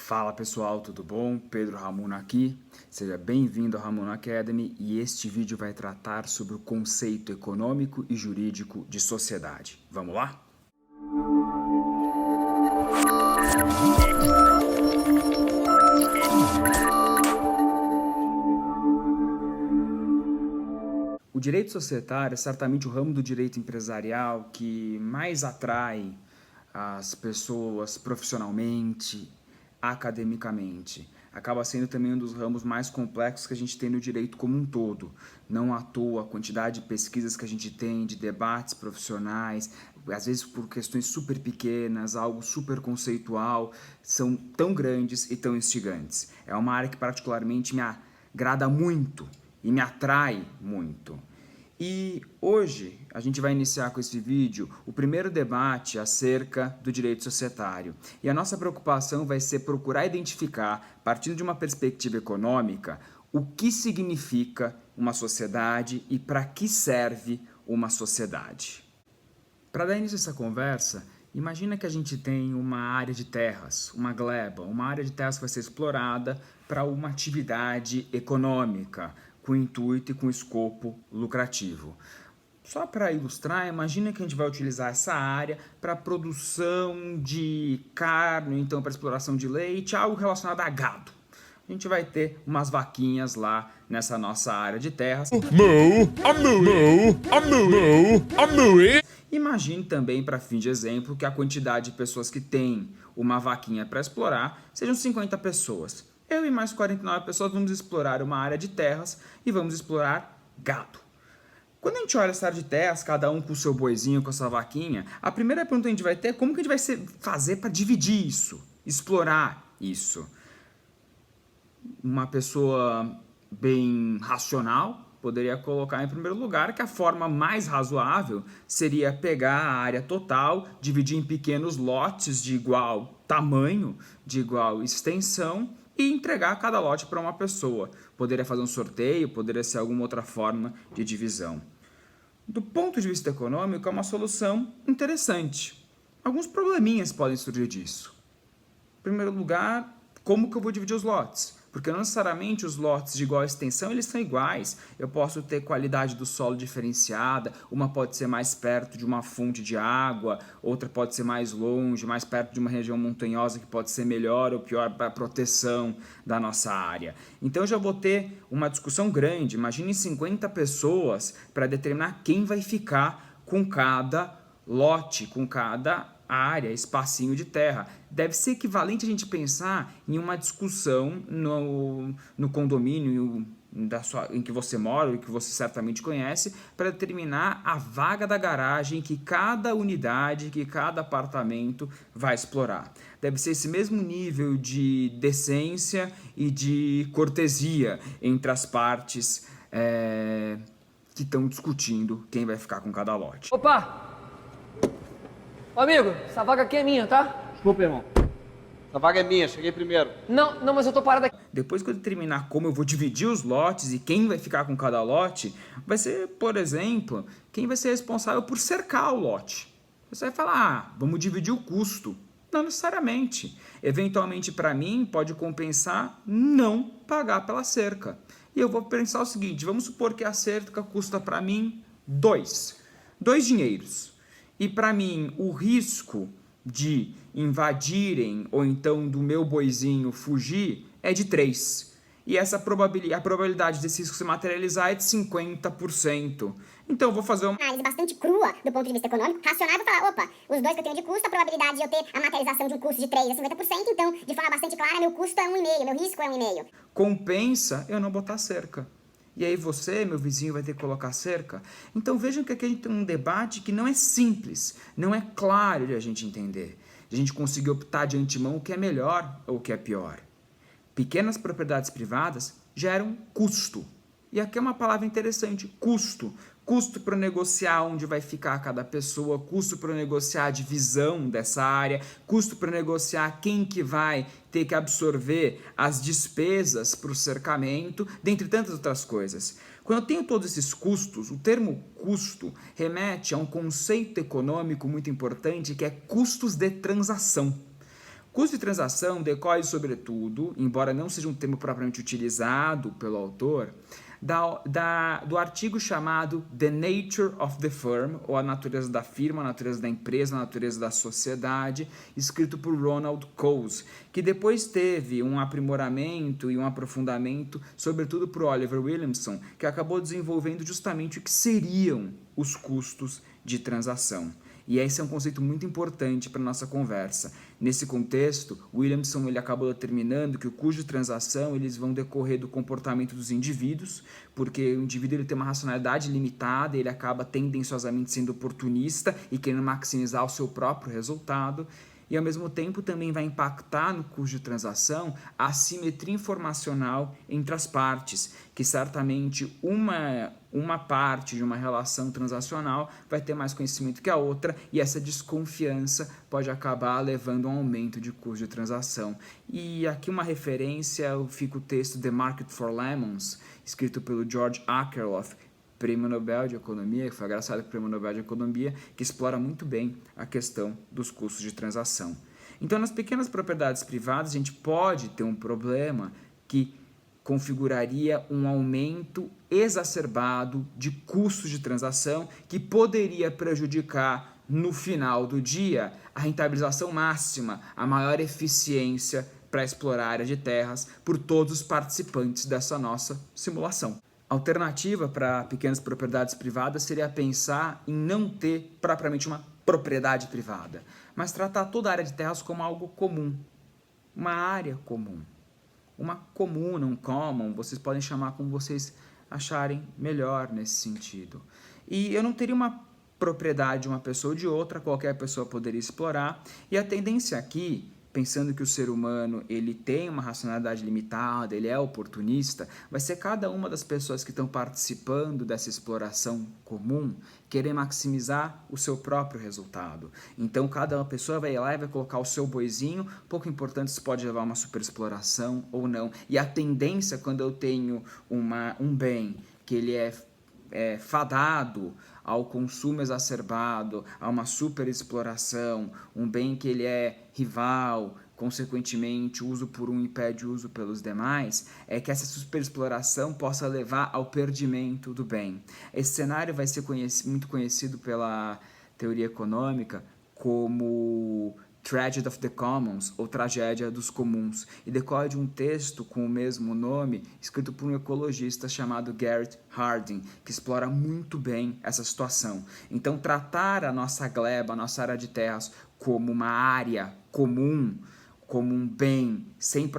Fala pessoal, tudo bom? Pedro Ramon aqui, seja bem-vindo ao Ramon Academy e este vídeo vai tratar sobre o conceito econômico e jurídico de sociedade. Vamos lá? O direito societário é certamente o ramo do direito empresarial que mais atrai as pessoas profissionalmente, academicamente. Acaba sendo também um dos ramos mais complexos que a gente tem no direito como um todo. Não à toa a quantidade de pesquisas que a gente tem, de debates profissionais, às vezes por questões super pequenas, algo super conceitual, são tão grandes e tão instigantes. É uma área que particularmente me agrada muito e me atrai muito. E hoje a gente vai iniciar com esse vídeo o primeiro debate acerca do direito societário. E a nossa preocupação vai ser procurar identificar, partindo de uma perspectiva econômica, o que significa uma sociedade e para que serve uma sociedade. Para dar início a essa conversa, imagina que a gente tem uma área de terras, uma gleba, uma área de terras que vai ser explorada para uma atividade econômica, com intuito e com escopo lucrativo. Só para ilustrar, imagina que a gente vai utilizar essa área para produção de carne, então para exploração de leite, algo relacionado a gado. A gente vai ter umas vaquinhas lá nessa nossa área de terras. Imagine também, para fim de exemplo, que a quantidade de pessoas que tem uma vaquinha para explorar sejam 50 pessoas. Eu e mais 49 pessoas vamos explorar uma área de terras e vamos explorar gado. Quando a gente olha essa área de terras, cada um com o seu boizinho, com a sua vaquinha, a primeira pergunta que a gente vai ter é como que a gente vai fazer para dividir isso, explorar isso. Uma pessoa bem racional poderia colocar em primeiro lugar que a forma mais razoável seria pegar a área total, dividir em pequenos lotes de igual tamanho, de igual extensão e entregar cada lote para uma pessoa. Poderia fazer um sorteio, poderia ser alguma outra forma de divisão. Do ponto de vista econômico, é uma solução interessante. Alguns probleminhas podem surgir disso. Em primeiro lugar, como que eu vou dividir os lotes? Porque não necessariamente os lotes de igual extensão eles são iguais. Eu posso ter qualidade do solo diferenciada, uma pode ser mais perto de uma fonte de água, outra pode ser mais longe, mais perto de uma região montanhosa que pode ser melhor ou pior para a proteção da nossa área. Então eu já vou ter uma discussão grande, imagine 50 pessoas para determinar quem vai ficar com cada lote, com cada área, espacinho de terra. Deve ser equivalente a gente pensar em uma discussão no condomínio em que você mora, ou que você certamente conhece, para determinar a vaga da garagem que cada unidade, que cada apartamento vai explorar. Deve ser esse mesmo nível de decência e de cortesia entre as partes que estão discutindo quem vai ficar com cada lote. Opa! Ô amigo, essa vaga aqui é minha, tá? Desculpa, irmão. Essa vaga é minha, cheguei primeiro. Não, mas eu tô parado aqui. Depois que eu determinar como eu vou dividir os lotes e quem vai ficar com cada lote, vai ser, por exemplo, quem vai ser responsável por cercar o lote. Você vai falar, vamos dividir o custo. Não necessariamente. Eventualmente, para mim, pode compensar não pagar pela cerca. E eu vou pensar o seguinte, vamos supor que a cerca custa para mim 2 dinheiros. E para mim, o risco de invadirem ou então do meu boizinho fugir é de 3. E a probabilidade desse risco se materializar é de 50%. Então eu vou fazer uma análise bastante crua do ponto de vista econômico, racional, e vou falar, opa, os dois que eu tenho de custo, a probabilidade de eu ter a materialização de um custo de 3 é 50%, então, de forma bastante clara, meu custo é 1,5, meu risco é 1,5. Compensa eu não botar cerca. E aí você, meu vizinho, vai ter que colocar cerca? Então vejam que aqui a gente tem um debate que não é simples, não é claro de a gente entender. De a gente conseguir optar de antemão o que é melhor ou o que é pior. Pequenas propriedades privadas geram custo. E aqui é uma palavra interessante, custo. Custo para negociar onde vai ficar cada pessoa, custo para negociar a divisão dessa área, custo para negociar quem que vai ter que absorver as despesas para o cercamento, dentre tantas outras coisas. Quando eu tenho todos esses custos, o termo custo remete a um conceito econômico muito importante que é custos de transação. Custo de transação decorre, sobretudo, embora não seja um termo propriamente utilizado pelo autor, do artigo chamado The Nature of the Firm, ou a natureza da firma, a natureza da empresa, a natureza da sociedade, escrito por Ronald Coase, que depois teve um aprimoramento e um aprofundamento, sobretudo por Oliver Williamson, que acabou desenvolvendo justamente o que seriam os custos de transação. E esse é um conceito muito importante para a nossa conversa. Nesse contexto, Williamson ele acabou determinando que o custo de transação eles vão decorrer do comportamento dos indivíduos, porque o indivíduo ele tem uma racionalidade limitada, ele acaba tendenciosamente sendo oportunista e querendo maximizar o seu próprio resultado, e ao mesmo tempo também vai impactar no custo de transação a assimetria informacional entre as partes, que certamente uma parte de uma relação transacional vai ter mais conhecimento que a outra, e essa desconfiança pode acabar levando a um aumento de custo de transação. E aqui uma referência, fica o texto The Market for Lemons, escrito pelo George Akerlof, Prêmio Nobel de Economia, que foi agraciado com o Prêmio Nobel de Economia, que explora muito bem a questão dos custos de transação. Então, nas pequenas propriedades privadas, a gente pode ter um problema que configuraria um aumento exacerbado de custos de transação que poderia prejudicar, no final do dia, a rentabilização máxima, a maior eficiência para explorar a área de terras por todos os participantes dessa nossa simulação. A alternativa para pequenas propriedades privadas seria pensar em não ter propriamente uma propriedade privada, mas tratar toda a área de terras como algo comum, uma área comum, uma comuna, um common, vocês podem chamar como vocês acharem melhor nesse sentido. E eu não teria uma propriedade de uma pessoa ou de outra, qualquer pessoa poderia explorar, e a tendência aqui, pensando que o ser humano ele tem uma racionalidade limitada, ele é oportunista, vai ser cada uma das pessoas que estão participando dessa exploração comum querer maximizar o seu próprio resultado. Então cada uma pessoa vai lá e vai colocar o seu boizinho, pouco importante se pode levar a uma superexploração ou não. E a tendência quando eu tenho um bem que ele é fadado ao consumo exacerbado, a uma superexploração, um bem que ele é rival, consequentemente o uso por um impede o uso pelos demais, é que essa superexploração possa levar ao perdimento do bem. Esse cenário vai ser muito conhecido pela teoria econômica como Tragedy of the Commons, ou Tragédia dos Comuns, e decorre de um texto com o mesmo nome, escrito por um ecologista chamado Garrett Hardin, que explora muito bem essa situação. Então, tratar a nossa gleba, a nossa área de terras, como uma área comum, como um bem, sem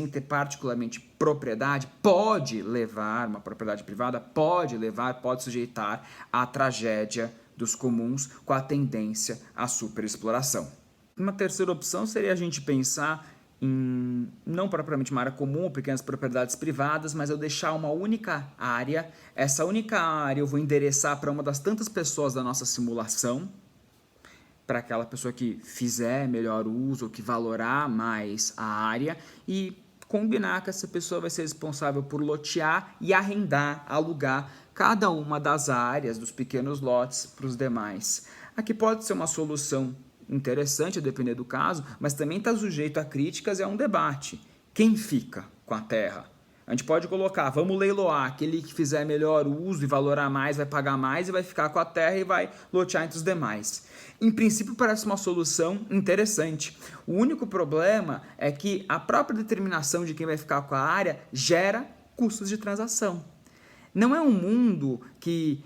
ter particularmente propriedade, pode levar, uma propriedade privada, pode sujeitar à tragédia dos comuns, com a tendência à superexploração. Uma terceira opção seria a gente pensar em, não propriamente uma área comum ou pequenas propriedades privadas, mas eu deixar uma única área. Essa única área eu vou endereçar para uma das tantas pessoas da nossa simulação, para aquela pessoa que fizer melhor uso, ou que valorar mais a área, e combinar que essa pessoa vai ser responsável por lotear e arrendar, alugar cada uma das áreas dos pequenos lotes para os demais. Aqui pode ser uma solução interessante, a depender do caso, mas também está sujeito a críticas e a um debate. Quem fica com a terra? A gente pode colocar, vamos leiloar, aquele que fizer melhor uso e valorar mais, vai pagar mais e vai ficar com a terra e vai lotear entre os demais. Em princípio parece uma solução interessante. O único problema é que a própria determinação de quem vai ficar com a área gera custos de transação. Não é um mundo que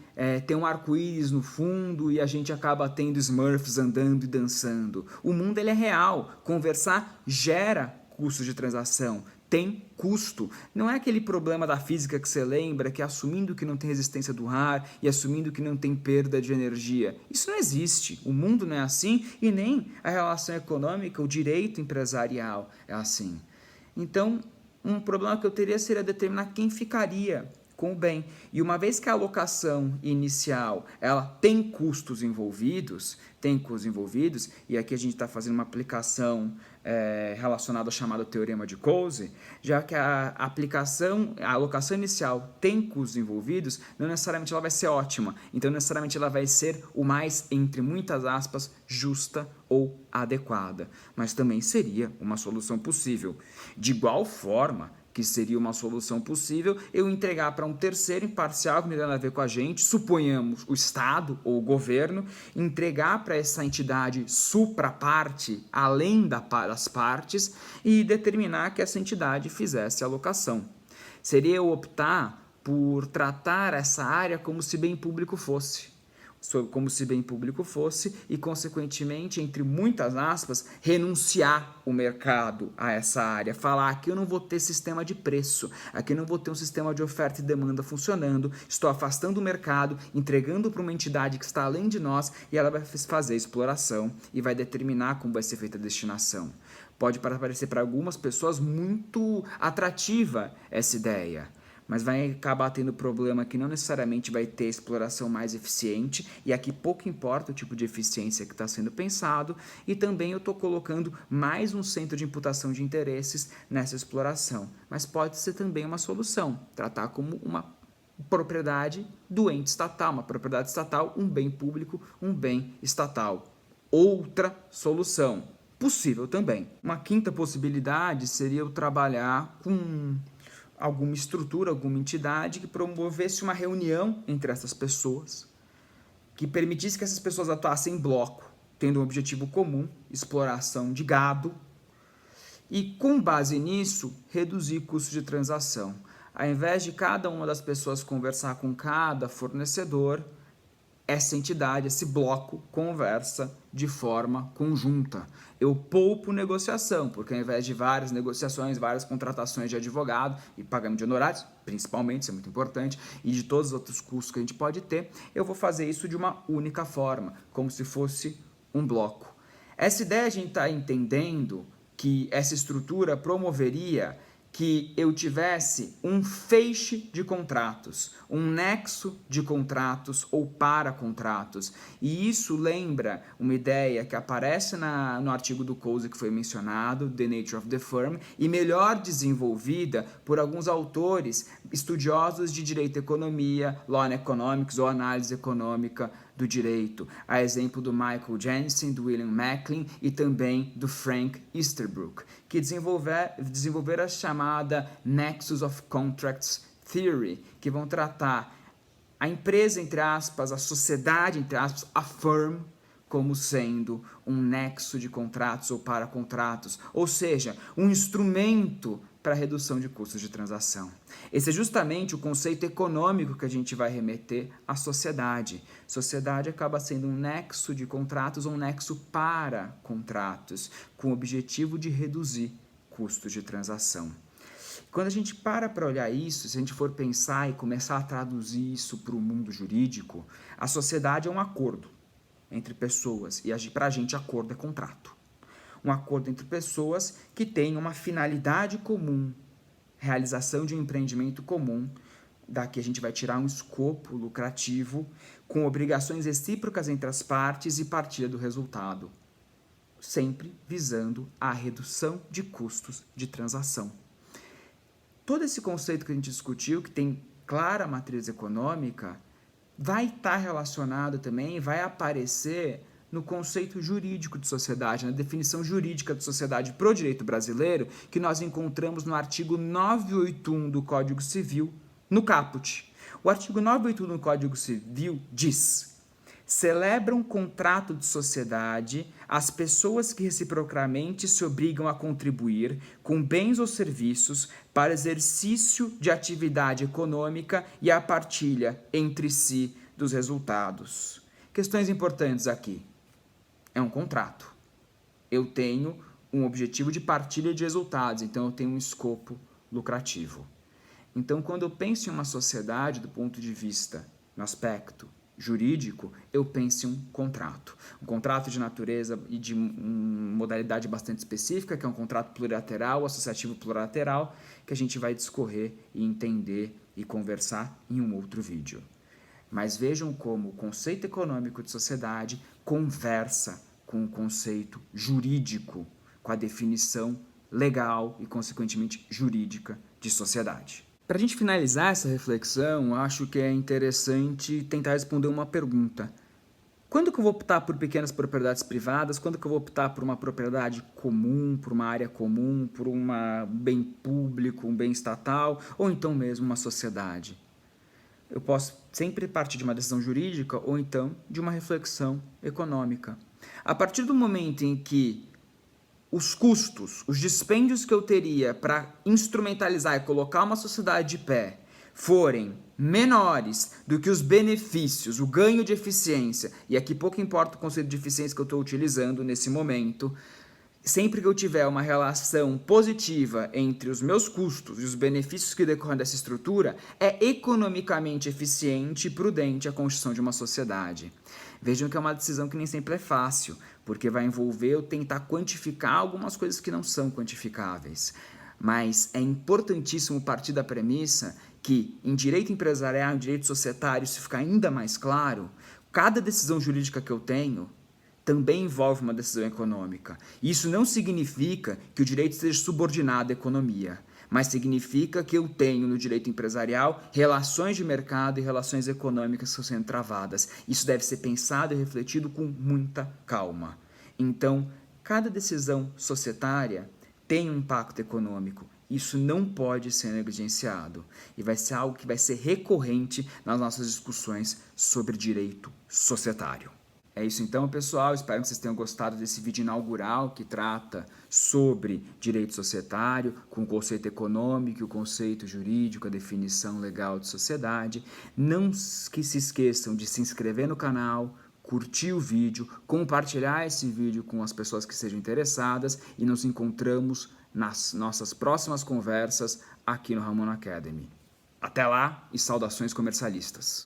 tem um arco-íris no fundo e a gente acaba tendo Smurfs andando e dançando. O mundo ele é real. Conversar gera custos de transação. Tem custo. Não é aquele problema da física que você lembra, que assumindo que não tem resistência do ar e assumindo que não tem perda de energia. Isso não existe. O mundo não é assim e nem a relação econômica, o direito empresarial é assim. Então, um problema que eu teria seria determinar quem ficaria com o bem. E uma vez que a alocação inicial ela tem custos envolvidos, e aqui a gente está fazendo uma aplicação relacionada ao chamado teorema de Coase, já que a alocação inicial tem custos envolvidos, não necessariamente ela vai ser ótima, então necessariamente ela vai ser o mais, entre muitas aspas, justa ou adequada, mas também seria uma solução possível. De igual forma que seria uma solução possível eu entregar para um terceiro imparcial que não tem nada a ver com a gente, suponhamos o Estado ou o governo, entregar para essa entidade supraparte, além das partes, e determinar que essa entidade fizesse a alocação. Seria eu optar por tratar essa área como se bem público fosse. E, consequentemente, entre muitas aspas, renunciar o mercado a essa área. Falar, aqui eu não vou ter sistema de preço, aqui eu não vou ter um sistema de oferta e demanda funcionando, estou afastando o mercado, entregando para uma entidade que está além de nós e ela vai fazer a exploração e vai determinar como vai ser feita a destinação. Pode parecer para algumas pessoas muito atrativa essa ideia, mas vai acabar tendo problema que não necessariamente vai ter exploração mais eficiente, e aqui pouco importa o tipo de eficiência que está sendo pensado, e também eu estou colocando mais um centro de imputação de interesses nessa exploração. Mas pode ser também uma solução, tratar como uma propriedade do ente estatal, uma propriedade estatal, um bem público, um bem estatal. Outra solução, possível também. Uma quinta possibilidade seria eu trabalhar com alguma estrutura, alguma entidade que promovesse uma reunião entre essas pessoas, que permitisse que essas pessoas atuassem em bloco, tendo um objetivo comum, exploração de gado, e com base nisso, reduzir custos de transação. Ao invés de cada uma das pessoas conversar com cada fornecedor, essa entidade, esse bloco, conversa de forma conjunta. Eu poupo negociação, porque ao invés de várias negociações, várias contratações de advogado e pagamento de honorários, principalmente, isso é muito importante, e de todos os outros custos que a gente pode ter, eu vou fazer isso de uma única forma, como se fosse um bloco. Essa ideia a gente está entendendo que essa estrutura promoveria que eu tivesse um feixe de contratos, um nexo de contratos ou para contratos. E isso lembra uma ideia que aparece no artigo do Coase que foi mencionado, The Nature of the Firm, e melhor desenvolvida por alguns autores estudiosos de direito e economia, law and economics ou análise econômica do direito, a exemplo do Michael Jensen, do William Macklin e também do Frank Easterbrook, que desenvolveram a chamada Nexus of Contracts Theory, que vão tratar a empresa, entre aspas, a sociedade, entre aspas, a firm, como sendo um nexo de contratos ou para contratos, ou seja, um instrumento para a redução de custos de transação. Esse é justamente o conceito econômico que a gente vai remeter à sociedade. Sociedade acaba sendo um nexo de contratos ou um nexo para contratos, com o objetivo de reduzir custos de transação. Quando a gente para olhar isso, se a gente for pensar e começar a traduzir isso para o mundo jurídico, a sociedade é um acordo entre pessoas, e para a gente acordo é contrato. Um acordo entre pessoas que têm uma finalidade comum, realização de um empreendimento comum, daqui a gente vai tirar um escopo lucrativo, com obrigações recíprocas entre as partes e partilha do resultado, sempre visando a redução de custos de transação. Todo esse conceito que a gente discutiu, que tem clara matriz econômica, vai estar relacionado também, vai aparecer no conceito jurídico de sociedade, na definição jurídica de sociedade para o direito brasileiro, que nós encontramos no artigo 981 do Código Civil, no caput. O artigo 981 do Código Civil diz: celebram contrato de sociedade as pessoas que reciprocamente se obrigam a contribuir com bens ou serviços para exercício de atividade econômica e a partilha entre si dos resultados. Questões importantes aqui. É um contrato. Eu tenho um objetivo de partilha de resultados, então eu tenho um escopo lucrativo. Então, quando eu penso em uma sociedade do ponto de vista, no aspecto jurídico, eu penso em um contrato de natureza e de modalidade bastante específica, que é um contrato plurilateral, associativo plurilateral, que a gente vai discorrer e entender e conversar em um outro vídeo. Mas vejam como o conceito econômico de sociedade conversa com o conceito jurídico, com a definição legal e, consequentemente, jurídica de sociedade. Para a gente finalizar essa reflexão, acho que é interessante tentar responder uma pergunta. Quando que eu vou optar por pequenas propriedades privadas? Quando que eu vou optar por uma propriedade comum, por uma área comum, por um bem público, um bem estatal, ou então mesmo uma sociedade? Eu posso sempre partir de uma decisão jurídica ou então de uma reflexão econômica. A partir do momento em que os custos, os dispêndios que eu teria para instrumentalizar e colocar uma sociedade de pé forem menores do que os benefícios, o ganho de eficiência, e aqui pouco importa o conceito de eficiência que eu estou utilizando nesse momento, sempre que eu tiver uma relação positiva entre os meus custos e os benefícios que decorrem dessa estrutura, é economicamente eficiente e prudente a construção de uma sociedade. Vejam que é uma decisão que nem sempre é fácil, porque vai envolver eu tentar quantificar algumas coisas que não são quantificáveis. Mas é importantíssimo partir da premissa que, em direito empresarial, em direito societário, isso fica ainda mais claro, cada decisão jurídica que eu tenho também envolve uma decisão econômica. Isso não significa que o direito esteja subordinado à economia, mas significa que eu tenho no direito empresarial relações de mercado e relações econômicas que estão sendo travadas. Isso deve ser pensado e refletido com muita calma. Então, cada decisão societária tem um impacto econômico. Isso não pode ser negligenciado e vai ser algo que vai ser recorrente nas nossas discussões sobre direito societário. É isso então, pessoal. Espero que vocês tenham gostado desse vídeo inaugural que trata sobre direito societário, com o conceito econômico, o conceito jurídico, a definição legal de sociedade. Não que se esqueçam de se inscrever no canal, curtir o vídeo, compartilhar esse vídeo com as pessoas que sejam interessadas e nos encontramos nas nossas próximas conversas aqui no Ramon Academy. Até lá e saudações comercialistas!